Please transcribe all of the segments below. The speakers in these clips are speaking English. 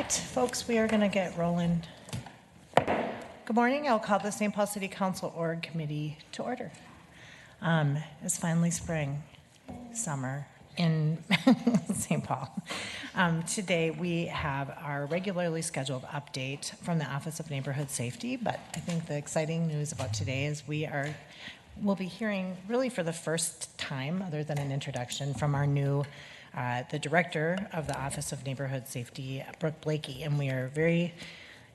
right, folks, we are going to get rolling. Good morning. I'll call the St. Paul City Council Org Committee to order. It's finally spring, summer in St. Paul. Today we have our regularly scheduled update from the Office of Neighborhood Safety, but I think the exciting news about today is we'll be hearing really for the first time, other than an introduction, from our new the director of the Office of Neighborhood Safety, Brooke Blakey, and I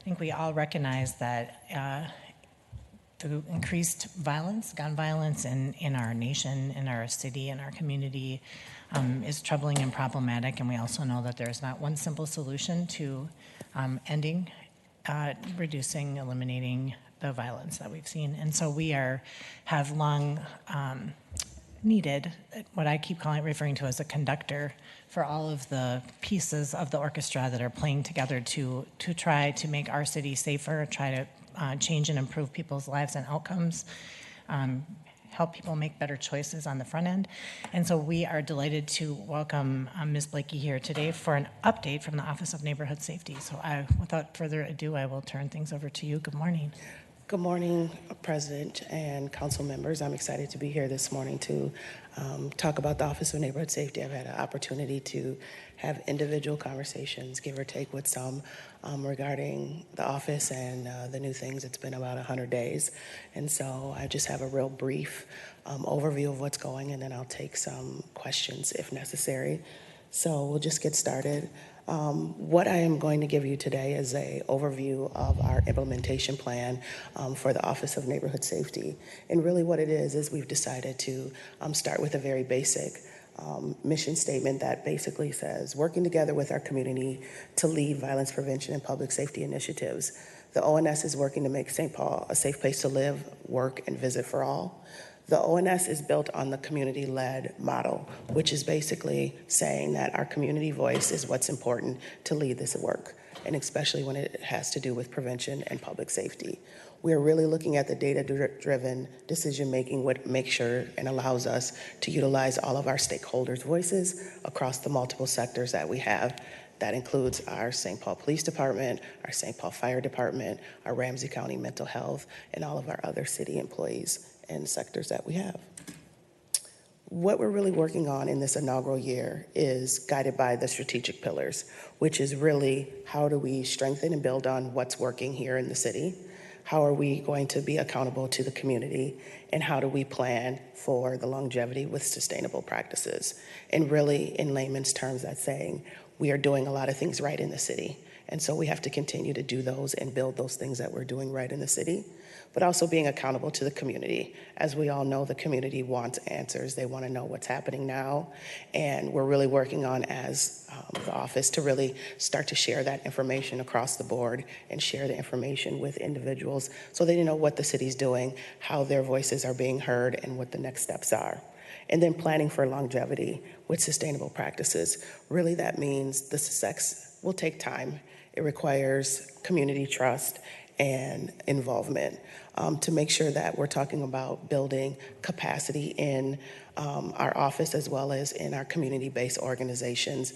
think we all recognize that the increased violence, gun violence in our nation, in our city, in our community is troubling and problematic, and we also know that there's not one simple solution to ending, reducing, eliminating the violence that we've seen. And so we have long needed what I keep referring to as a conductor for all of the pieces of the orchestra that are playing together to try to make our city safer, try to change and improve people's lives and outcomes, help people make better choices on the front end. And so we are delighted to welcome Ms. Blakey here today for an update from the Office of Neighborhood Safety. So without further ado, I will turn things over to you. Good morning. Good morning, President and council members. I'm excited to be here this morning to talk about the Office of Neighborhood Safety. I've had an opportunity to have individual conversations, give or take with some, regarding the office and the new things. It's been about 100 days. And so I just have a real brief overview of what's going, and then I'll take some questions if necessary. So we'll just get started. What I am going to give you today is an overview of our implementation plan for the Office of Neighborhood Safety. And really what it is we've decided to start with a very basic mission statement that basically says, working together with our community to lead violence prevention and public safety initiatives. The ONS is working to make St. Paul a safe place to live, work, and visit for all. The ONS is built on the community-led model, which is basically saying that our community voice is what's important to lead this work, and especially when it has to do with prevention and public safety. We are really looking at the data-driven decision-making, what makes sure and allows us to utilize all of our stakeholders' voices across the multiple sectors that we have. That includes our St. Paul Police Department, our St. Paul Fire Department, our Ramsey County Mental Health, and all of our other city employees and sectors that we have. What we're really working on in this inaugural year is guided by the strategic pillars, which is really how do we strengthen and build on what's working here in the city? How are we going to be accountable to the community? And how do we plan for the longevity with sustainable practices? And really, in layman's terms, that's saying we are doing a lot of things right in the city. And so we have to continue to do those and build those things that we're doing right in the city, but also being accountable to the community. As we all know, the community wants answers. They want to know what's happening now. And we're really working on, as the office, to really start to share that information across the board and share the information with individuals so they know what the city's doing, how their voices are being heard, and what the next steps are. And then planning for longevity with sustainable practices. Really, that means the success will take time. It requires community trust and involvement to make sure that we're talking about building capacity in our office as well as in our community-based organizations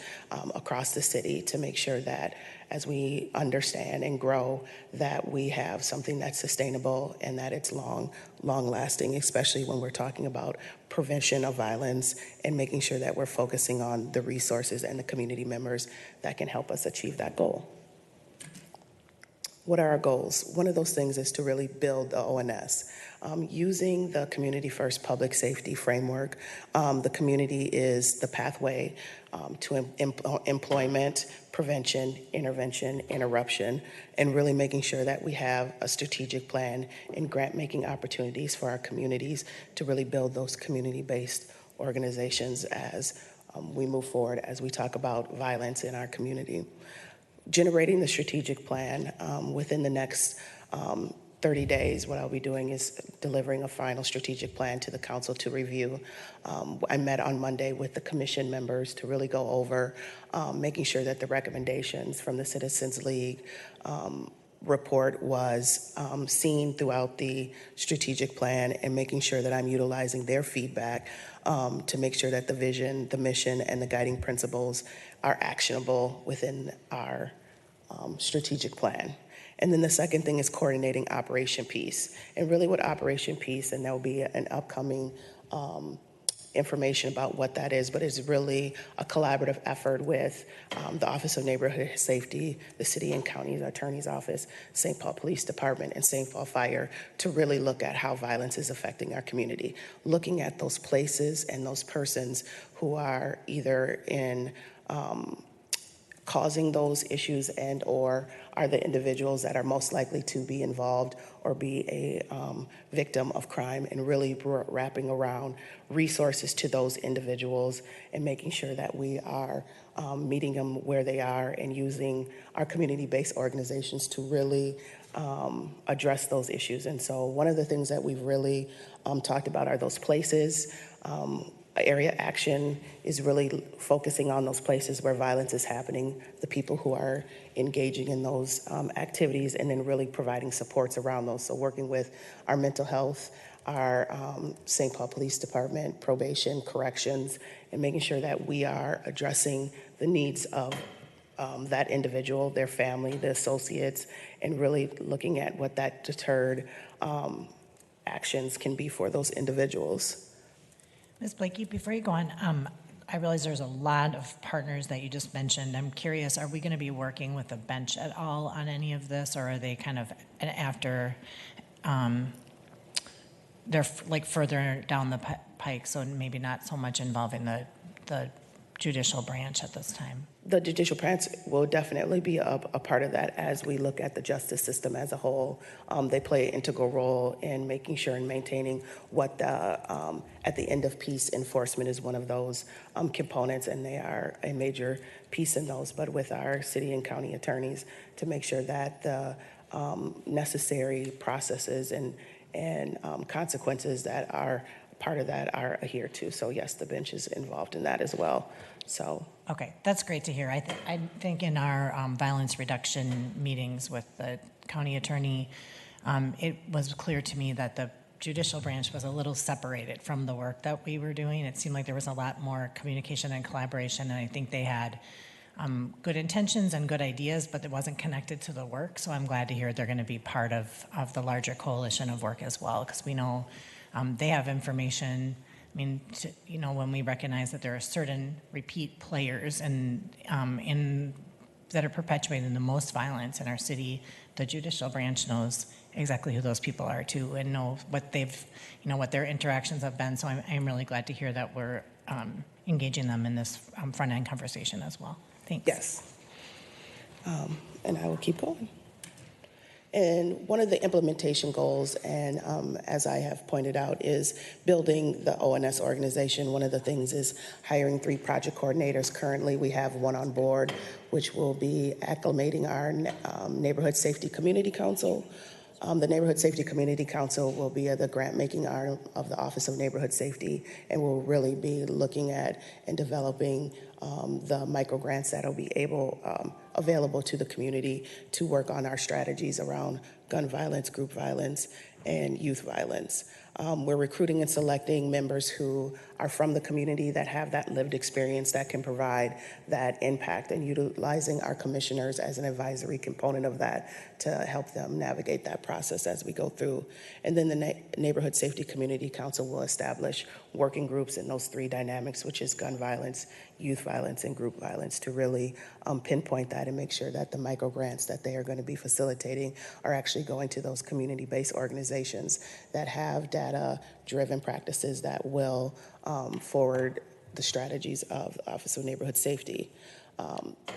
across the city to make sure that as we understand and grow that we have something that's sustainable and that it's long-lasting, especially when we're talking about prevention of violence and making sure that we're focusing on the resources and the community members that can help us achieve that goal. What are our goals? One of those things is to really build the ONS. Using the Community First Public Safety Framework, the community is the pathway to employment, prevention, intervention, interruption, and really making sure that we have a strategic plan and grant-making opportunities for our communities to really build those community-based organizations as we move forward, as we talk about violence in our community. Generating the strategic plan within the next 30 days, what I'll be doing is delivering a final strategic plan to the council to review. I met on Monday with the commission members to really go over making sure that the recommendations from the Citizens League report was seen throughout the strategic plan and making sure that I'm utilizing their feedback to make sure that the vision, the mission, and the guiding principles are actionable within our strategic plan. And then the second thing is coordinating Operation Peace. And really what Operation Peace, and there'll be an upcoming information about what that is, but it's really a collaborative effort with the Office of Neighborhood Safety, the City and County Attorney's Office, St. Paul Police Department, and St. Paul Fire to really look at how violence is affecting our community, looking at those places and those persons who are either in causing those issues and or are the individuals that are most likely to be involved or be a victim of crime, and really wrapping around resources to those individuals and making sure that we are meeting them where they are and using our community-based organizations to really address those issues. And so one of the things that we've really talked about are those places. Area action is really focusing on those places where violence is happening, the people who are engaging in those activities, and then really providing supports around those. So working with our mental health, our St. Paul Police Department, probation, corrections, and making sure that we are addressing the needs of that individual, their family, the associates, and really looking at what that deterred actions can be for those individuals. Ms. Blakey, before you go on, I realize there's a lot of partners that you just mentioned. I'm curious, are we going to be working with the bench at all on any of this, or are they kind of after, they're like further down the pike, so maybe not so much involving the judicial branch at this time? The judicial branch will definitely be a part of that as we look at the justice system as a whole. They play an integral role in making sure and maintaining what at the end of peace enforcement is one of those components, and they are a major piece in those. But with our city and county attorneys to make sure that the necessary processes and consequences that are part of that are adhered to. So yes, the bench is involved in that as well. So okay, that's great to hear. I think in our violence reduction meetings with the county attorney, it was clear to me that the judicial branch was a little separated from the work that we were doing. It seemed like there was a lot more communication and collaboration, and I think they had good intentions and good ideas, but it wasn't connected to the work. So I'm glad to hear they're going to be part of the larger coalition of work as well, because we know they have information. I mean, when we recognize that there are certain repeat players and that are perpetuating the most violence in our city, the judicial branch knows exactly who those people are too, and know what what their interactions have been. So I'm really glad to hear that we're engaging them in this front end conversation as well. Thanks. yes, and I will keep going. And one of the implementation goals, and as I have pointed out, is building the ONS organization. One of the things is hiring 3 project coordinators. Currently, we have 1 on board, which will be acclimating our Neighborhood Safety Community Council. The Neighborhood Safety Community Council will be the grant-making arm of the Office of Neighborhood Safety, and will really be looking at and developing the micro grants that will be available to the community to work on our strategies around gun violence, group violence, and youth violence. We're recruiting and selecting members who are from the community that have that lived experience that can provide that impact, and utilizing our commissioners as an advisory component of that to help them navigate that process as we go through. And then the Neighborhood Safety Community Council will establish working groups in those 3 dynamics, which is gun violence, youth violence, and group violence, to really pinpoint that and make sure that the micro grants that they are going to be facilitating are actually going to those community-based organizations that have data-driven practices that will forward the strategies of the Office of Neighborhood Safety.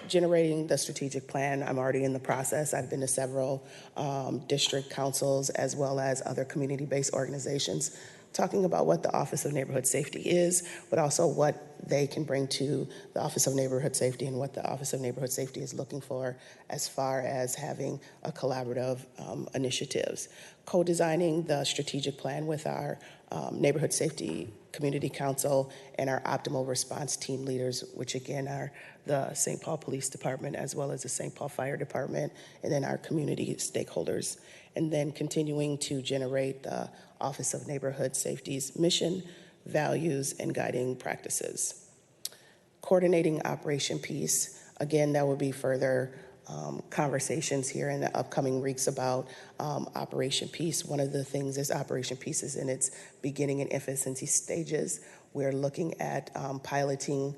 Generating the strategic plan, I'm already in the process. I've been to several district councils as well as other community-based organizations, talking about what the Office of Neighborhood Safety is, but also what they can bring to the Office of Neighborhood Safety and what the Office of Neighborhood Safety is looking for as far as having a collaborative initiatives. Co-designing the strategic plan with our Neighborhood Safety Community Council and our optimal response team leaders, which again are the St. Paul Police Department as well as the St. Paul Fire Department, and then our community stakeholders. And then continuing to generate the Office of Neighborhood Safety's mission, values, and guiding practices. Coordinating Operation Peace, again, that will be further conversations here in the upcoming weeks about Operation Peace. One of the things is Operation Peace is in its beginning and infancy stages. We're looking at piloting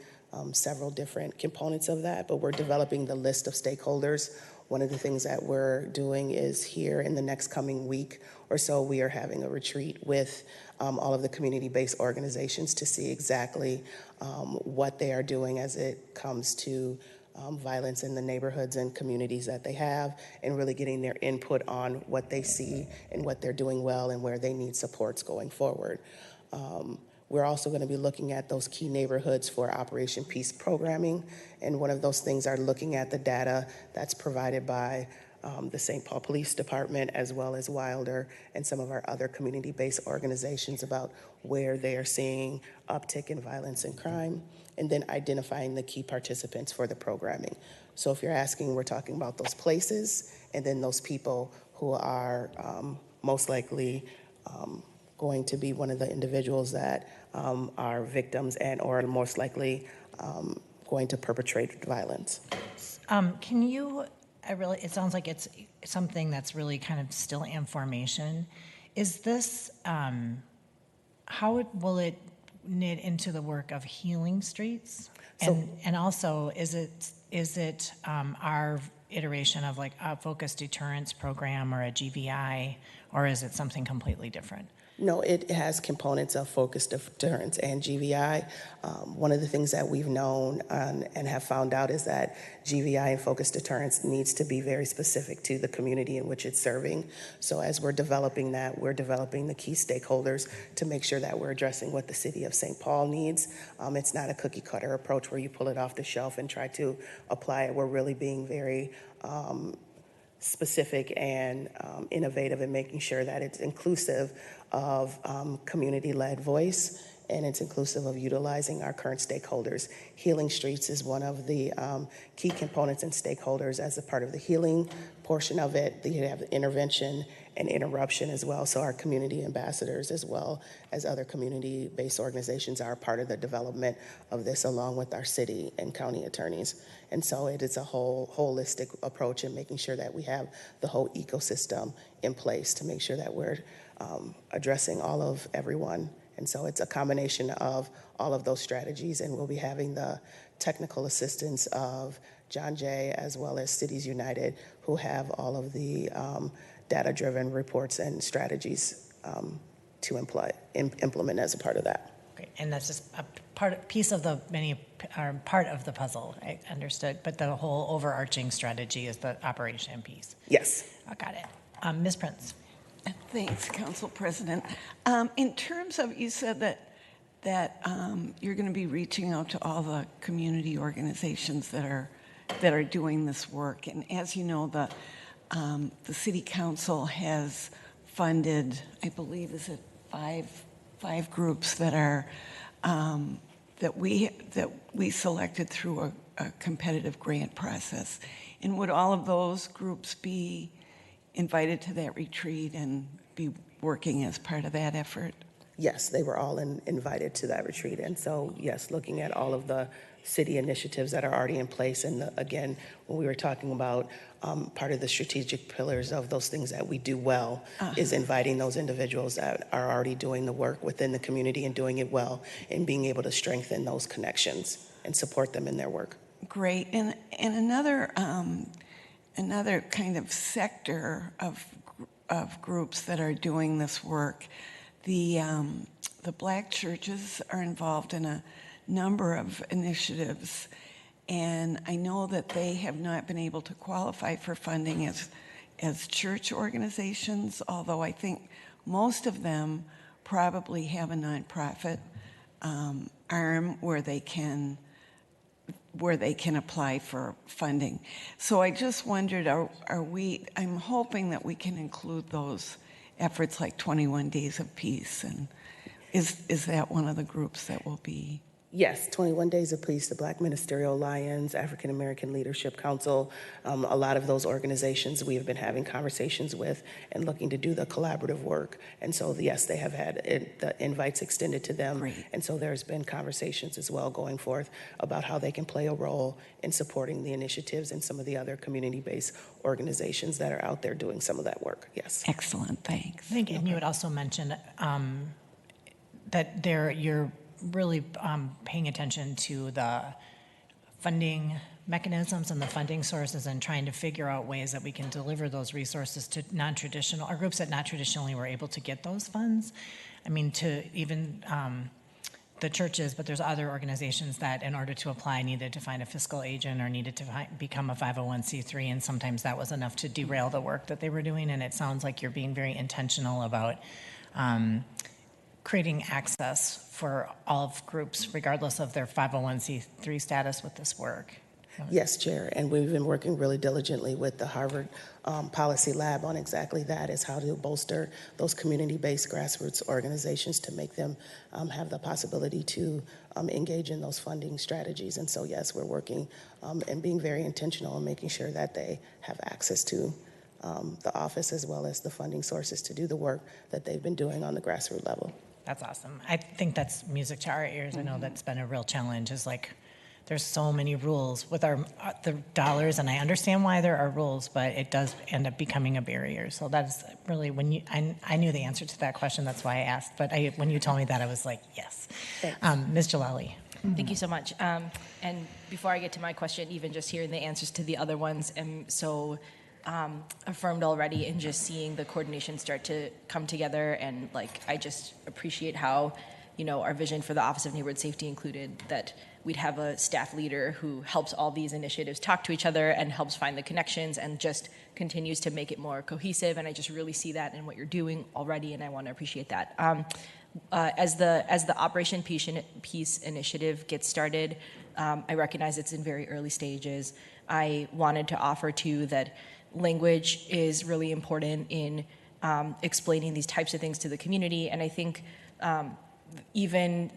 several different components of that, but we're developing the list of stakeholders. One of the things that we're doing is here in the next coming week or so, we are having a retreat with all of the community-based organizations to see exactly what they are doing as it comes to violence in the neighborhoods and communities that they have, and really getting their input on what they see and what they're doing well and where they need supports going forward. We're also going to be looking at those key neighborhoods for Operation Peace programming, and one of those things are looking at the data that's provided by the St. Paul Police Department, as well as Wilder and some of our other community-based organizations about where they are seeing uptick in violence and crime, and then identifying the key participants for the programming. So if you're asking, we're talking about those places and then those people who are most likely going to be one of the individuals that are victims and or most likely going to perpetrate violence. Can you, it sounds like it's something that's really kind of still in formation. Is this, how will it knit into the work of healing streets? And also, is it our iteration of like a focused deterrence program or a GVI, or is it something completely different? No, it has components of focused deterrence and GVI. One of the things that we've known and have found out is that GVI and focused deterrence needs to be very specific to the community in which it's serving. So as we're developing that, we're developing the key stakeholders to make sure that we're addressing what the city of St. Paul needs. It's not a cookie cutter approach where you pull it off the shelf and try to apply it. We're really being very specific and innovative in making sure that it's inclusive of community-led voice, and it's inclusive of utilizing our current stakeholders. Healing Streets is one of the key components and stakeholders as a part of the healing portion of it. You have the intervention and interruption as well. So our community ambassadors, as well as other community-based organizations, are a part of the development of this, along with our city and county attorneys. And so it is a whole holistic approach in making sure that we have the whole ecosystem in place to make sure that we're addressing all of everyone. And so it's a combination of all of those strategies, and we'll be having the technical assistance of John Jay, as well as Cities United, who have all of the data-driven reports and strategies to implement as a part of that. Great, and that's just a piece of the part of the puzzle, I understood, but the whole overarching strategy is the operation piece. Yes. I got it. Ms. Prince. Thanks, Council President. In terms of, you said that you're going to be reaching out to all the community organizations that are doing this work, and as you know, the City Council has funded, I believe, is it five groups that are that we selected through a competitive grant process, and would all of those groups be invited to that retreat and be working as part of that effort? Yes, they were all invited to that retreat. And so, yes, looking at all of the city initiatives that are already in place. And again, when we were talking about part of the strategic pillars of those things that we do well is inviting those individuals that are already doing the work within the community and doing it well, and being able to strengthen those connections and support them in their work. Great. And another kind of sector of groups that are doing this work, the Black churches are involved in a number of initiatives, and I know that they have not been able to qualify for funding as church organizations, although I think most of them probably have a nonprofit arm where they can apply for funding. So I just wondered, I'm hoping that we can include those efforts like 21 Days of Peace, and is that one of the groups that will be Yes, 21 Days of Peace, the Black Ministerial Alliance, African American Leadership Council, a lot of those organizations we have been having conversations with and looking to do the collaborative work. And so, yes, they have had the invites extended to them. Great. And so there's been conversations as well going forth about how they can play a role in supporting the initiatives and some of the other community-based organizations that are out there doing some of that work. Yes. Excellent, thanks. I think, and you had also mentioned that you're really paying attention to the funding mechanisms and the funding sources and trying to figure out ways that we can deliver those resources to non-traditional, or groups that not traditionally were able to get those funds. I mean, to even the churches, but there's other organizations that in order to apply needed to find a fiscal agent or needed to become a 501c3, and sometimes that was enough to derail the work that they were doing. And it sounds like you're being very intentional about creating access for all of groups, regardless of their 501c3 status, with this work. Yes, Chair, and we've been working really diligently with the Harvard Policy Lab on exactly that, is how to bolster those community-based grassroots organizations to make them have the possibility to engage in those funding strategies. And so, yes, we're working and being very intentional in making sure that they have access to the office as well as the funding sources to do the work that they've been doing on the grassroots level. That's awesome. I think that's music to our ears. I know that's been a real challenge, is like there's so many rules with the dollars, and I understand why there are rules, but it does end up becoming a barrier. So that's really, I knew the answer to that question, that's why I asked, but when you told me that, I was like, yes. Ms. Jalali. Thank you so much. And before I get to my question, even just hearing the answers to the other ones, I'm so affirmed already, and just seeing the coordination start to come together. And like, I just appreciate how, our vision for the Office of Neighborhood Safety included that we'd have a staff leader who helps all these initiatives talk to each other and helps find the connections and just continues to make it more cohesive. And I just really see that in what you're doing already, and I want to appreciate that. As the Operation Peace initiative gets started, I recognize it's in very early stages. I wanted to offer too that language is really important in explaining these types of things to the community, and I think even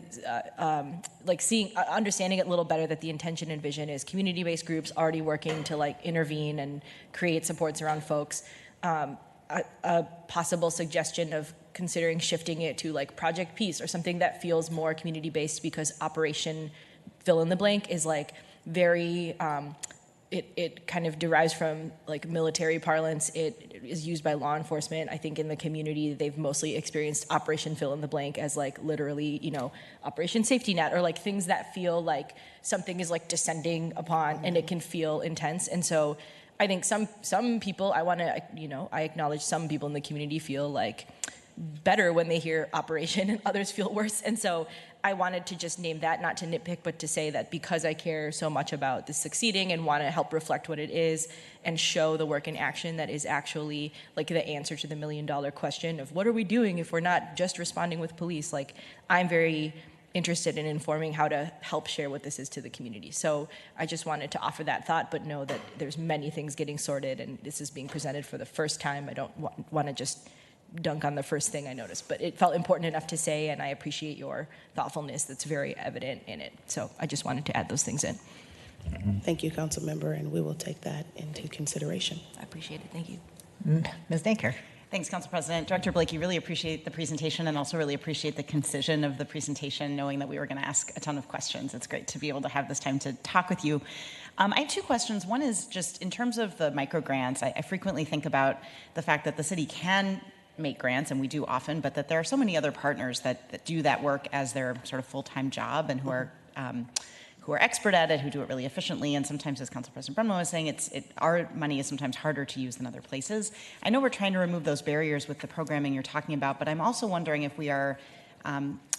like understanding it a little better, that the intention and vision is community-based groups already working to like intervene and create supports around folks. A possible suggestion of considering shifting it to like Project Peace or something that feels more community-based, because Operation fill in the blank is like very it kind of derives from like military parlance. It is used by law enforcement. I think in the community, they've mostly experienced Operation fill in the blank as like literally, Operation Safety Net, or like things that feel like something is like descending upon, and it can feel intense. And so I think some people, I acknowledge some people in the community feel like better when they hear Operation, and others feel worse. And so I wanted to just name that, not to nitpick, but to say that because I care so much about this succeeding and want to help reflect what it is and show the work in action that is actually like the answer to the $1 million question of what are we doing if we're not just responding with police? Like, I'm very interested in informing how to help share what this is to the community. So I just wanted to offer that thought, but know that there's many things getting sorted, and this is being presented for the first time. I don't want to just dunk on the first thing I noticed, but it felt important enough to say, and I appreciate your thoughtfulness that's very evident in it. So I just wanted to add those things in. Thank you, Council Member, and we will take that into consideration. I appreciate it. Thank you. Ms. Danker. Thanks, Council President. Director Blakey, really appreciate the presentation, and also really appreciate the concision of the presentation, knowing that we were going to ask a ton of questions. It's great to be able to have this time to talk with you. I have two questions. One is just in terms of the micro grants. I frequently think about the fact that the city can make grants, and we do often, but that there are so many other partners that do that work as their sort of full-time job, and who are expert at it, who do it really efficiently. And sometimes, as Council President Brumlow was saying, our money is sometimes harder to use than other places. I know we're trying to remove those barriers with the programming you're talking about, but I'm also wondering if we are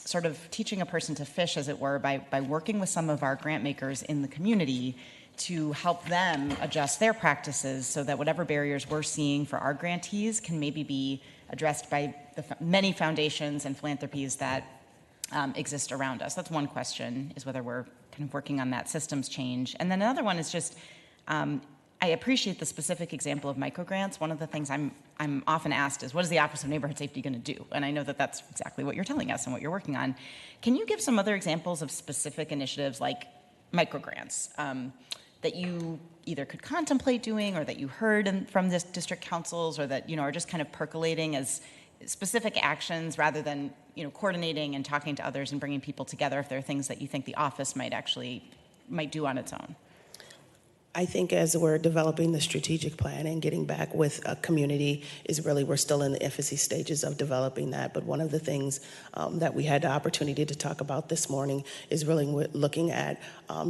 sort of teaching a person to fish, as it were, by working with some of our grant makers in the community to help them adjust their practices so that whatever barriers we're seeing for our grantees can maybe be addressed by the many foundations and philanthropies that exist around us. That's one question, is whether we're kind of working on that systems change. And then another one is just I appreciate the specific example of microgrants. One of the things I'm often asked is, what is the Office of Neighborhood Safety going to do? And I know that that's exactly what you're telling us and what you're working on. Can you give some other examples of specific initiatives like microgrants that you either could contemplate doing, or that you heard from this district councils, or that are just kind of percolating as specific actions rather than coordinating and talking to others and bringing people together? If there are things that you think the office might do on its own. I think as we're developing the strategic plan and getting back with a community is really, we're still in the infancy stages of developing that. But one of the things that we had the opportunity to talk about this morning is really looking at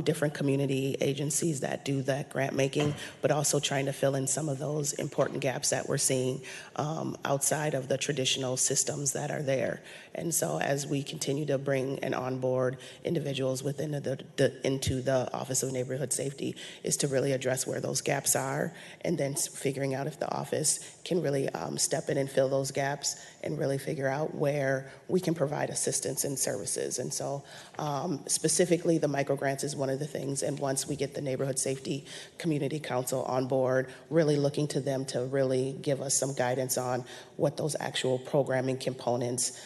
different community agencies that do that grant making, but also trying to fill in some of those important gaps that we're seeing outside of the traditional systems that are there. And so as we continue to bring and onboard individuals within into the Office of Neighborhood Safety, is to really address where those gaps are, and then figuring out if the office can really step in and fill those gaps, and really figure out where we can provide assistance and services. And so specifically the microgrants is one of the things. And once we get the Neighborhood Safety Community Council on board, really looking to them to really give us some guidance on what those actual programming components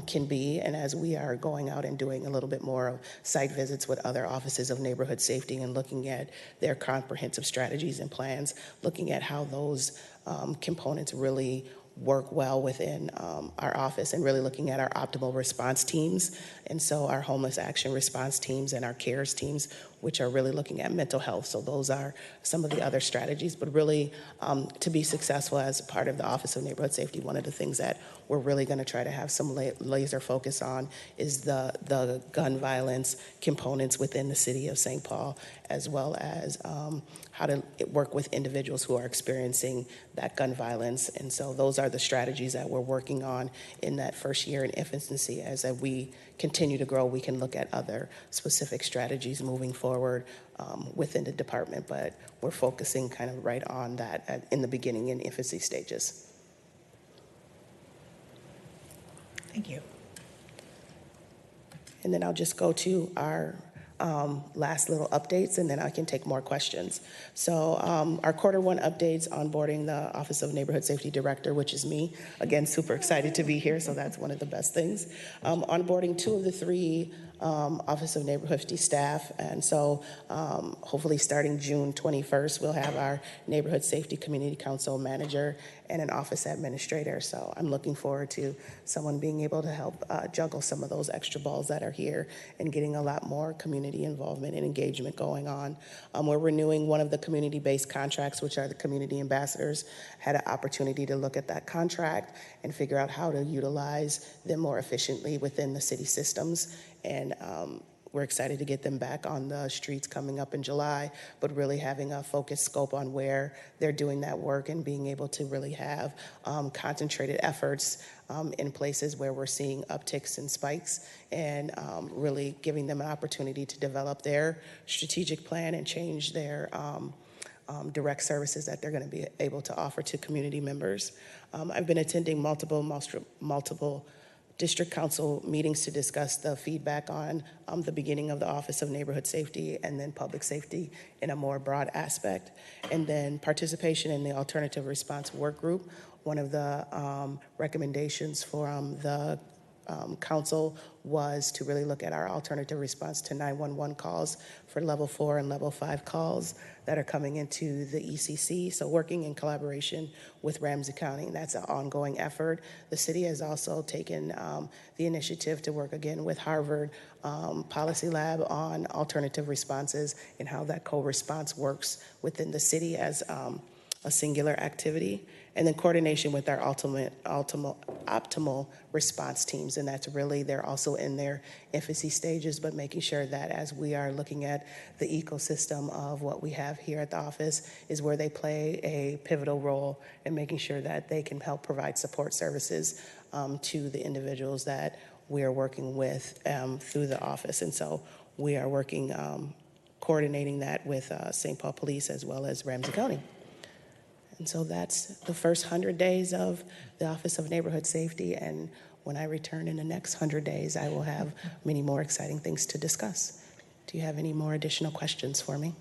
can be. And as we are going out and doing a little bit more of site visits with other offices of neighborhood safety and looking at their comprehensive strategies and plans, looking at how those components really work well within our office, and really looking at our optimal response teams. And so our homeless action response teams and our CARES teams, which are really looking at mental health. So those are some of the other strategies. But really, to be successful as part of the Office of Neighborhood Safety, one of the things that we're really going to try to have some laser focus on is the gun violence components within the city of St. Paul, as well as how to work with individuals who are experiencing that gun violence. And so those are the strategies that we're working on in that first year in infancy. As we continue to grow, we can look at other specific strategies moving forward within the department, but we're focusing kind of right on that in the beginning, in infancy stages. Thank you. And then I'll just go to our last little updates, and then I can take more questions. So our Q1 updates, onboarding the Office of Neighborhood Safety Director, which is me. Again, super excited to be here, so that's one of the best things. Onboarding 2 of the 3 Office of Neighborhood Safety staff, and so hopefully starting June 21st, we'll have our Neighborhood Safety Community Council manager and an office administrator. So I'm looking forward to someone being able to help juggle some of those extra balls that are here, and getting a lot more community involvement and engagement going on. We're renewing one of the community-based contracts, which are the community ambassadors. Had an opportunity to look at that contract and figure out how to utilize them more efficiently within the city systems. And we're excited to get them back on the streets coming up in July, but really having a focused scope on where they're doing that work, and being able to really have concentrated efforts in places where we're seeing upticks and spikes, and really giving them an opportunity to develop their strategic plan and change their direct services that they're going to be able to offer to community members. I've been attending multiple district council meetings to discuss the feedback on the beginning of the Office of Neighborhood Safety, and then public safety in a more broad aspect. And then participation in the alternative response work group. One of the recommendations from the council was to really look at our alternative response to 911 calls for level 4 and level 5 calls that are coming into the ECC. So working in collaboration with Ramsey County, that's an ongoing effort. The city has also taken the initiative to work again with Harvard Policy Lab on alternative responses, and how that co-response works within the city as a singular activity. And then coordination with our optimal response teams. And that's really, they're also in their infancy stages, but making sure that as we are looking at the ecosystem of what we have here at the office, is where they play a pivotal role in making sure that they can help provide support services to the individuals that we are working with through the office. And so we are working, coordinating that with St. Paul Police as well as Ramsey County. And so that's the first 100 days of the Office of Neighborhood Safety. And when I return in the next 100 days, I will have many more exciting things to discuss. Do you have any more additional questions for me?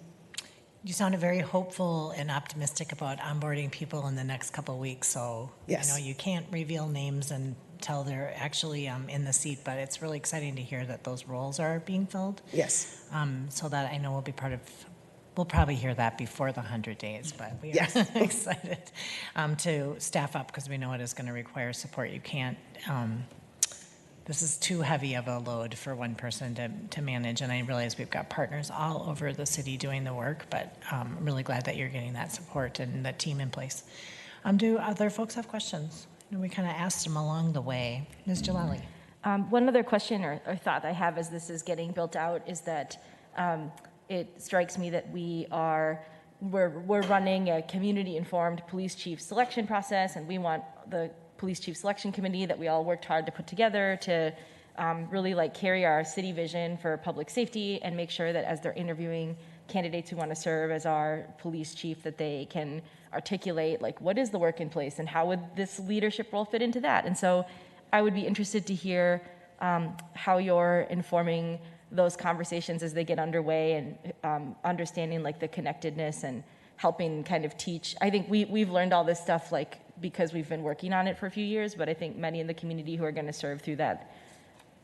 You sounded very hopeful and optimistic about onboarding people in the next couple of weeks. So, Yes. I know you can't reveal names until they're actually in the seat, but it's really exciting to hear that those roles are being filled. Yes. So that I know we'll be part of, we'll probably hear that before the 100 days, but we are Yes. excited to staff up because we know it is going to require support. You can't, this is too heavy of a load for one person to manage, and I realize we've got partners all over the city doing the work, but I'm really glad that you're getting that support and that team in place. Do other folks have questions? We kind of asked them along the way. Ms. Jalali. One other question or thought I have as this is getting built out is that it strikes me that we're running a community-informed police chief selection process, and we want the police chief selection committee that we all worked hard to put together to really like carry our city vision for public safety and make sure that as they're interviewing candidates who want to serve as our police chief, that they can articulate like what is the work in place and how would this leadership role fit into that. And so I would be interested to hear how you're informing those conversations as they get underway and understanding like the connectedness and helping kind of teach. I think we've learned all this stuff like because we've been working on it for a few years, but I think many in the community who are going to serve through that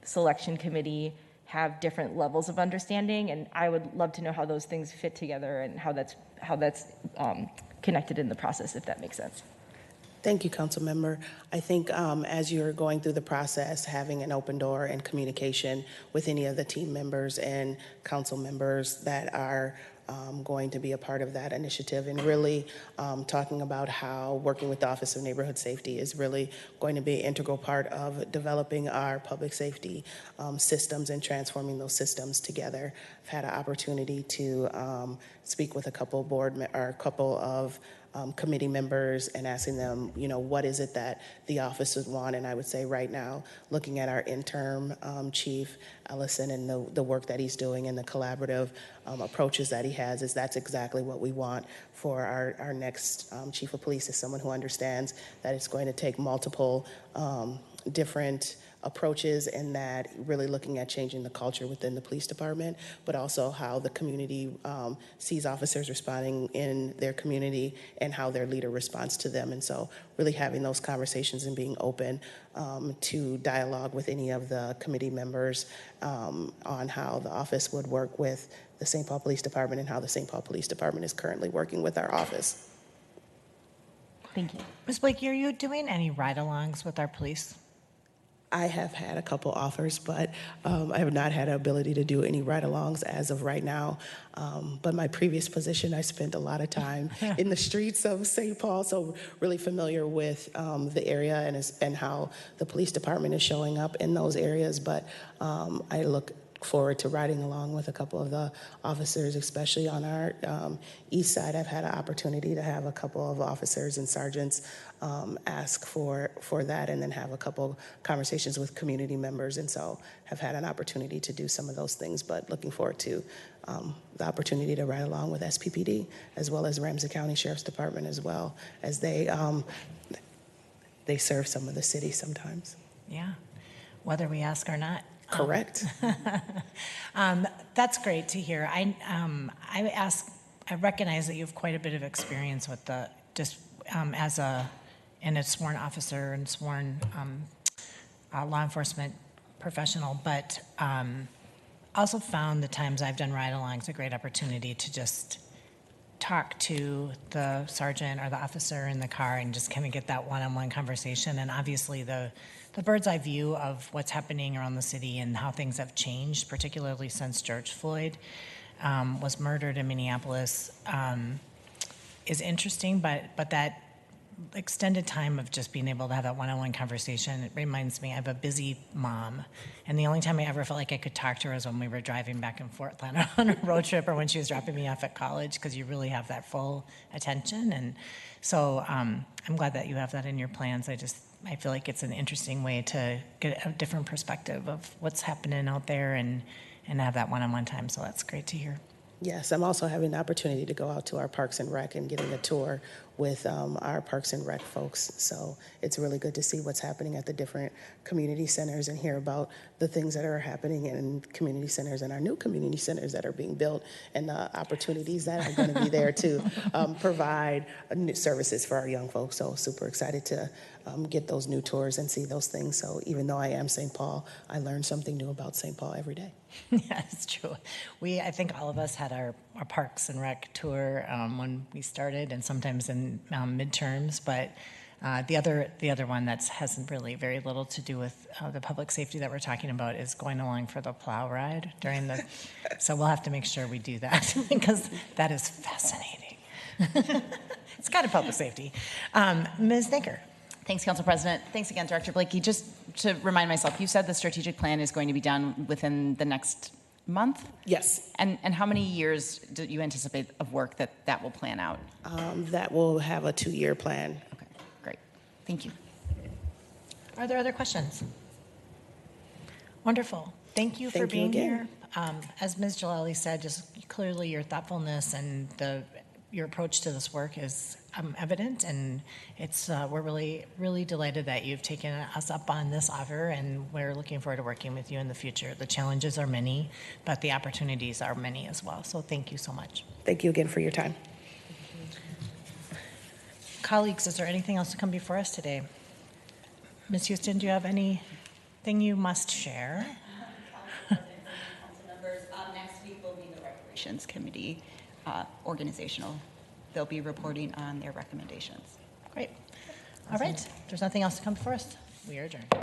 selection committee have different levels of understanding, and I would love to know how those things fit together and how that's connected in the process, if that makes sense. Thank you, Council Member. I think as you're going through the process, having an open door and communication with any of the team members and council members that are going to be a part of that initiative, and really talking about how working with the Office of Neighborhood Safety is really going to be an integral part of developing our public safety systems and transforming those systems together. I've had an opportunity to speak with a couple of committee members and asking them, what is it that the office would want? And I would say right now, looking at our interim chief, Ellison, and the work that he's doing and the collaborative approaches that he has, is that's exactly what we want for our next chief of police, is someone who understands that it's going to take multiple different approaches, and that really looking at changing the culture within the police department, but also how the community sees officers responding in their community and how their leader responds to them. And so really having those conversations and being open to dialogue with any of the committee members on how the office would work with the St. Paul Police Department and how the St. Paul Police Department is currently working with our office. Thank you. Ms. Blakey, are you doing any ride-alongs with our police? I have had a couple offers, but I have not had an ability to do any ride-alongs as of right now. But my previous position, I spent a lot of time in the streets of St. Paul, so really familiar with the area and how the police department is showing up in those areas. But I look forward to riding along with a couple of the officers, especially on our east side. I've had an opportunity to have a couple of officers and sergeants ask for that, and then have a couple conversations with community members, and so have had an opportunity to do some of those things, but looking forward to the opportunity to ride along with SPPD as well as Ramsey County Sheriff's Department, as well as they serve some of the city sometimes. Yeah, whether we ask or not. Correct. That's great to hear. I recognize that you have quite a bit of experience with as a sworn officer and sworn law enforcement professional, but also found the times I've done ride-alongs a great opportunity to just talk to the sergeant or the officer in the car and just kind of get that one-on-one conversation. And obviously the bird's eye view of what's happening around the city and how things have changed, particularly since George Floyd was murdered in Minneapolis, is interesting, but that extended time of just being able to have that one-on-one conversation, it reminds me, I have a busy mom, and the only time I ever felt like I could talk to her was when we were driving back and forth on a road trip, or when she was dropping me off at college, because you really have that full attention. And so I'm glad that you have that in your plans. I feel like it's an interesting way to get a different perspective of what's happening out there and have that one-on-one time, so that's great to hear. Yes, I'm also having the opportunity to go out to our Parks and Rec and getting a tour with our Parks and Rec folks. So it's really good to see what's happening at the different community centers and hear about the things that are happening in community centers and our new community centers that are being built and the opportunities that are going to be there to provide new services for our young folks. So super excited to get those new tours and see those things. So even though I am St. Paul, I learn something new about St. Paul every day. Yeah, it's true. I think all of us had our Parks and Rec tour when we started, and sometimes in midterms. But the other one that has really very little to do with the public safety that we're talking about is going along for the plow ride during the. So we'll have to make sure we do that because that is fascinating. It's kind of public safety. Ms. Naker. Thanks, Council President. Thanks again, Director Blakey. Just to remind myself, you said the strategic plan is going to be done within the next month? Yes. And how many years do you anticipate of work that will plan out? That will have a 2-year plan. Okay, great. Thank you. Are there other questions? Wonderful. Thank you for Thank you being again. here. As Ms. Jalali said, just clearly your thoughtfulness and your approach to this work is evident, and we're really delighted that you've taken us up on this offer, and we're looking forward to working with you in the future. The challenges are many, but the opportunities are many as well. So thank you so much. Thank you again for your time. Colleagues, is there anything else to come before us today? Ms. Houston, do you have anything you must share? Council members, next week will be the Recreations Committee organizational. They'll be reporting on their recommendations. Great. All right. If there's nothing else to come before us, we are adjourned.